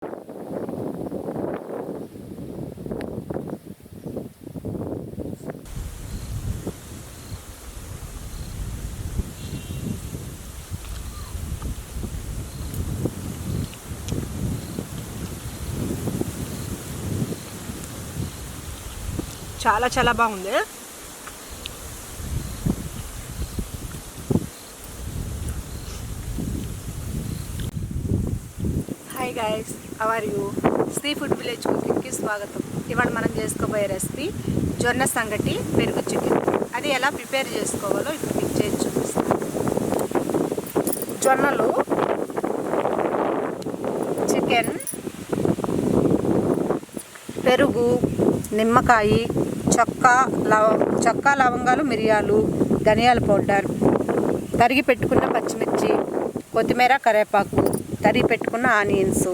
చాలా చాలా బాగుంది. Hi guys, how are you? Seafood village కుకింగ్కి స్వాగతం. ఇవాళ మనం చేసుకోబోయే రెసిపీ జొన్న సంగటి పెరుగు చికెన్. అది ఎలా ప్రిపేర్ చేసుకోవాలో ఇప్పుడు మీకు చేసి చూపిస్తాను. జొన్నలు, చికెన్, పెరుగు, నిమ్మకాయ, చెక్క లవంగాలు, మిరియాలు, ధనియాల పౌడర్, తరిగి పెట్టుకున్న పచ్చిమిర్చి, కొత్తిమీర, కరివేపాకు, తరిగి పెట్టుకున్న ఆనియన్స్,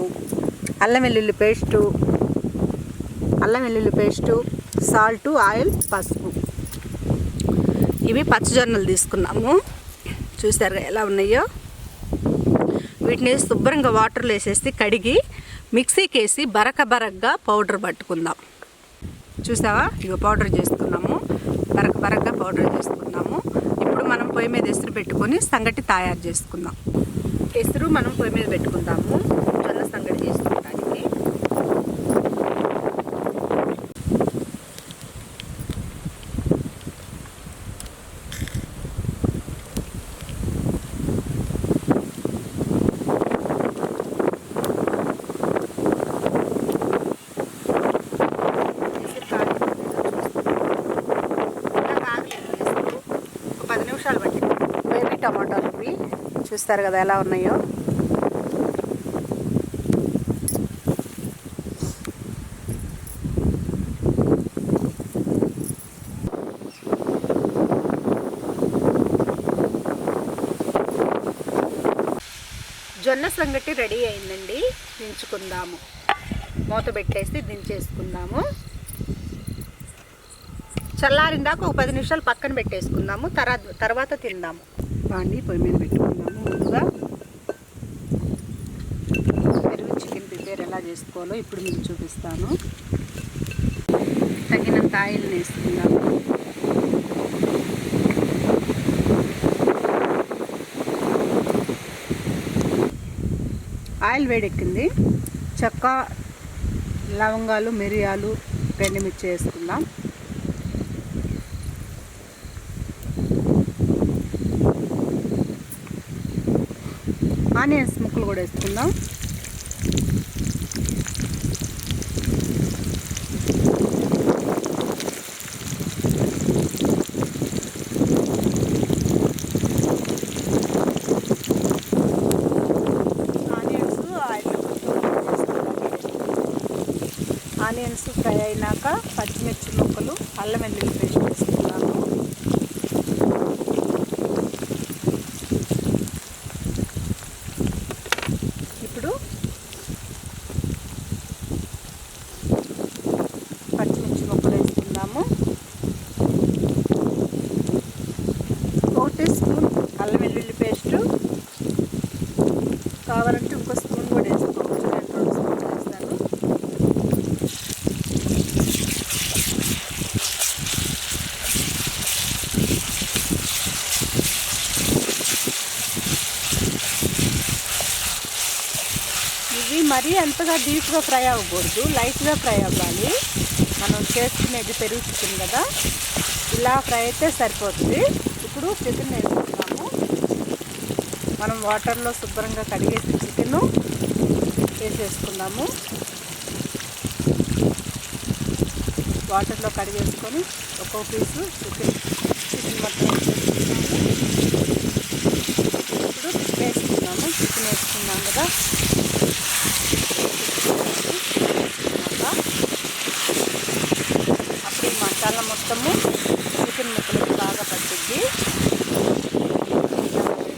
అల్లం వెల్లుల్లి పేస్టు, సాల్టు, ఆయిల్, పసుపు. ఇవి పచ్చజొన్నలు తీసుకున్నాము. చూసారుగా ఎలా ఉన్నాయో. వీటిని శుభ్రంగా వాటర్లో వేసేసి కడిగి మిక్సీకి వేసి బరకగా పౌడర్ పట్టుకుందాం. చూసావా, ఇక పౌడర్ చేసుకున్నాము. బరకగా పౌడర్ చేసుకున్నాము. ఇప్పుడు మనం పొయ్యి మీద ఎసురు పెట్టుకొని సంగటి తయారు చేసుకుందాం. ఎసురు మనం పొయ్యి మీద పెట్టుకుందాము జొన్న సంగటి చేసుకోవడానికి. బేబీ టమాటాలు ఇవి చూస్తారు కదా ఎలా ఉన్నాయో. జొన్న సంగటి రెడీ అయిందండి. దించుకుందాము. మూత పెట్టేసి దించేసుకుందాము. చల్లారిందాక ఒక 10 నిమిషాలు పక్కన పెట్టేసుకుందాము. తర్వాత తిందాము. బాండి పొయ్యి మీద పెట్టుకుందాము. ముందుగా పెరుగు చికెన్ ప్రిపేర్ ఎలా చేసుకోవాలో ఇప్పుడు మీకు చూపిస్తాను. తగినంత ఆయిల్ వేసుకుందాము. ఆయిల్ వేడెక్కింది. చెక్క, లవంగాలు, మిరియాలు, ఎండుమిర్చి వేసుకుందాం. ఆనియన్స్ ముక్కలు కూడా వేసుకుందాం. ఆనియన్స్ ఫ్రై అయినాక పచ్చిమిర్చి ముక్కలు, అల్లం వెల్లుల్లి పేస్ట్ వేసుకుందాము. ఇప్పుడు పచ్చిమిర్చి ముక్కలు వేసుకుందాము. 1 టీ స్పూన్ అల్లం వెల్లుల్లి పేస్టు, కావాలంటే ఇంకో స్పూన్ కూడా వేసుకోవచ్చు. నేను 2 స్పూన్లు వేస్తాను. ఇవి మరీ అంతగా డీప్గా ఫ్రై అవ్వకూడదు, లైట్గా ఫ్రై అవ్వాలి. మనం చేసుకునేది పెరుగు చికెన్ కదా, ఇలా ఫ్రై అయితే సరిపోతుంది. ఇప్పుడు చికెన్ వేసుకుందాము. మనం వాటర్లో శుభ్రంగా కడిగేసి చికెన్ వేసేసుకుందాము. వాటర్లో కడిగేసుకొని ఒక్కో పీసు చికెన్ మొత్తం వేసేసుకున్నాము. ఇప్పుడు వేసుకున్నాము. చికెన్ వేసుకున్నాం కదా, అప్పుడు ఈ మసాలా మొత్తము చికెన్ ముక్కలకి బాగా పట్టిద్ది.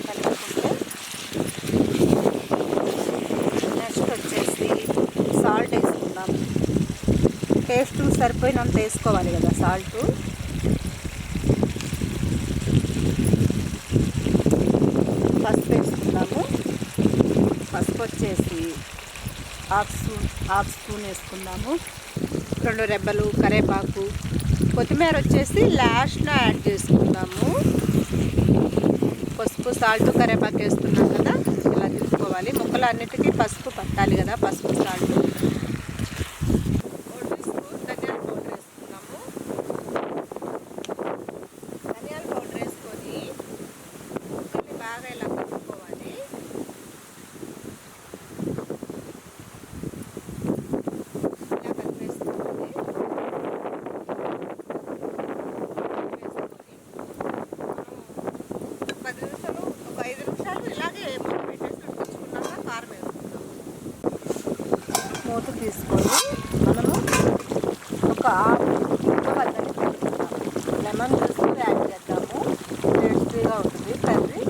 కలుపుకుంటే నెక్స్ట్ వచ్చేసి సాల్ట్ వేసుకుందాం. టేస్ట్ సరిపోయినంత వేసుకోవాలి కదా సాల్ట్. పసుపు వేసుకుందాము. పసుపు వచ్చేసి హాఫ్ స్పూన్ వేసుకుందాము. 2 రెబ్బలు కరివేపాకు, కొత్తిమీర వచ్చేసి లాస్ట్లో యాడ్ చేసుకుందాము. పసుపు, సాల్ట్, కరివేపాకు వేస్తున్నాం కదా, ఇలా తీసుకోవాలి. ముక్కలు అన్నిటికీ పసుపు పట్టాలి కదా, పసుపు సాల్ట్. 1 టీ స్పూన్ ధనియాల పౌడర్ వేసుకున్నాము. ధనియాల పౌడర్ వేసుకొని ముక్కల్ని బాగా ఇలా కలుపుకోవాలి. ఇలా కలిపేసుకోవాలి. 5 నిమిషాలు ఇలాగే మూత పెట్టేసి ఉడికించుకున్నాక కారం వేసుకుందాం. మూత తీసుకొని మనము ఒక లెమన్ జ్యూస్ యాడ్ చేద్దాము. టేస్టీగా ఉంటుంది కర్రీ.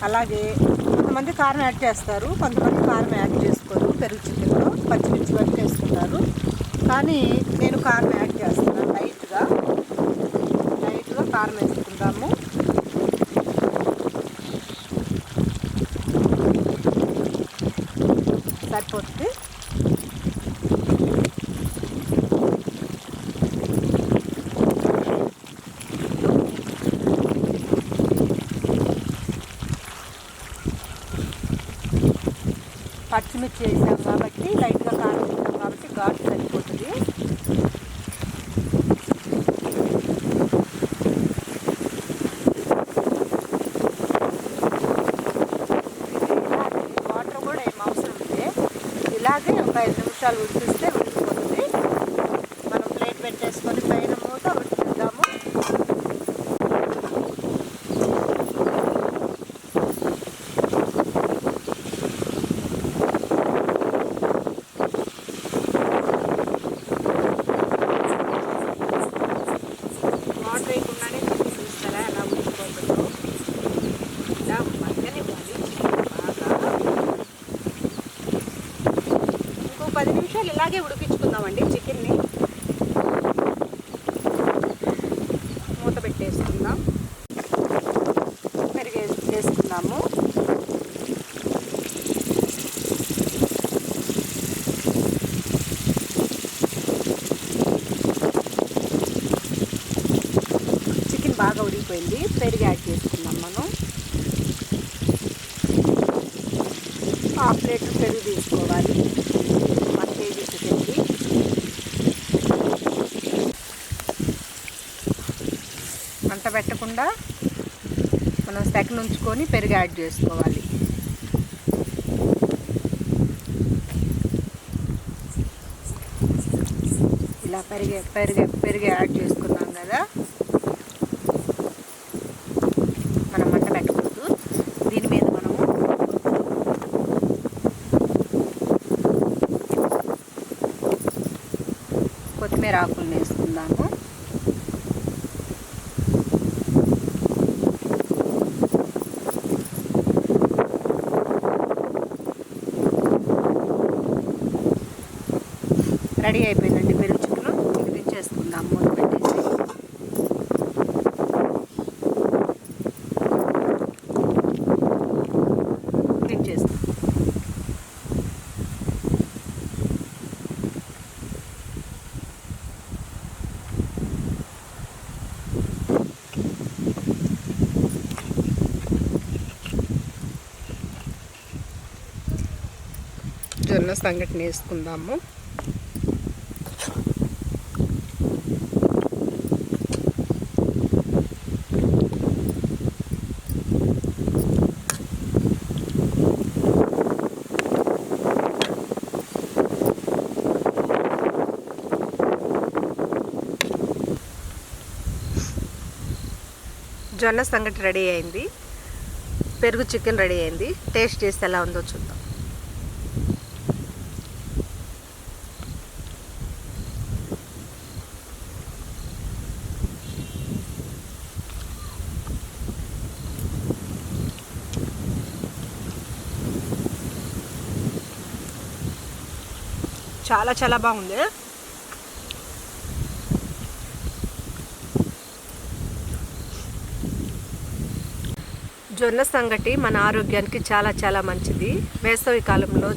అలాగే కొంతమంది కారం యాడ్ చేస్తారు, కొంతమంది కారం యాడ్ చేసుకోరు. పెరుగు చికెన్లో పచ్చిమిర్చి వరకు వేసుకుంటారు, కానీ నేను కారం యాడ్ చేస్తున్నాను. లైట్గా కారం వేసుకుందాము. సరిపోతుంది. పచ్చిమిర్చి వేసాం కాబట్టి, లైట్గా కారం వేసాం కాబట్టి ఘాటు సరిపోతుంది. వాటర్ కూడా ఏం అవసరం లేదు. ఇలాగే ఒక 5 నిమిషాలు ఉడికిస్తే ఉడికిపోతుంది. మనం ప్లేట్ పెట్టేసుకొని పైన మూత ఉడికిద్దాము. వాటర్ వేయకుండానే చికెన్ చూస్తారా ఎలా ఉడికిపోతుందో. ఇలా మగ్గనివ్వాలి బాగా. ఇంకో 10 నిమిషాలు ఇలాగే ఉడికించుకుందామండి చికెన్ని. మూత పెట్టేసుకుందాం. పెరుగు వేసుకుందాము. చికెన్ బాగా ఉడికిపోయింది. పెరుగు యాడ్ చేసుకుందాం మనం. 1/2 లీటర్ పెరుగు తీసుకోవాలి 1 కేజీ చికెన్కి. మంట పెట్టకుండా మనం సెకండ్ ఉంచుకొని పెరుగు యాడ్ చేసుకోవాలి. ఇలా పెరుగు యాడ్ చేసుకున్నాం కదా, మనం మంట పెట్టకూడదు. దీని మీద మనము కొత్తిమీర ఆకులను వేసుకుందాము. రెడీ అయిపోయిందండి పెరుగు చికెన్. ఇక దించేసుకుందాం మూత పెట్టేసి. దించేస్తాం. జొన్న సంగటిని వేసుకుందాము. జొన్న సంగటి రెడీ అయింది. పెరుగు చికెన్ రెడీ అయింది. టేస్ట్ చేస్తే ఎలా ఉందో చూద్దాం. చాలా చాలా బాగుంది. జొన్న సంగటి మన ఆరోగ్యానికి చాలా చాలా మంచిది. వేసవి కాలంలో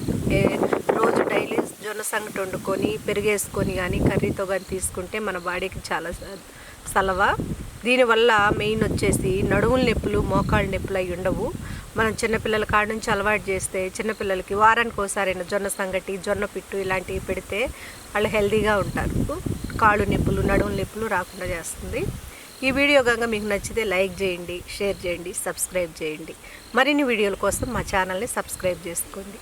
రోజు డైలీ జొన్న సంగటి వండుకొని పెరిగేసుకొని కానీ కర్రీతో కానీ తీసుకుంటే మన బాడీకి చాలా సలవ. దీనివల్ల మెయిన్ వచ్చేసి నడుముల నొప్పులు, మోకాళ్ళ నొప్పులు అవి ఉండవు. మనం చిన్నపిల్లల కాడ నుంచి అలవాటు చేస్తే చిన్నపిల్లలకి వారానికి ఒకసారైనా జొన్న సంగటి, జొన్న పిట్టు ఇలాంటివి పెడితే వాళ్ళు హెల్తీగా ఉంటారు. కాళ్ళు నొప్పులు, నడుముల నొప్పులు రాకుండా చేస్తుంది. ఈ వీడియో కనుక మీకు నచ్చితే లైక్ చేయండి, షేర్ చేయండి, సబ్స్క్రైబ్ చేయండి. మరిన్ని వీడియోల కోసం మా ఛానల్ని సబ్స్క్రైబ్ చేసుకోండి.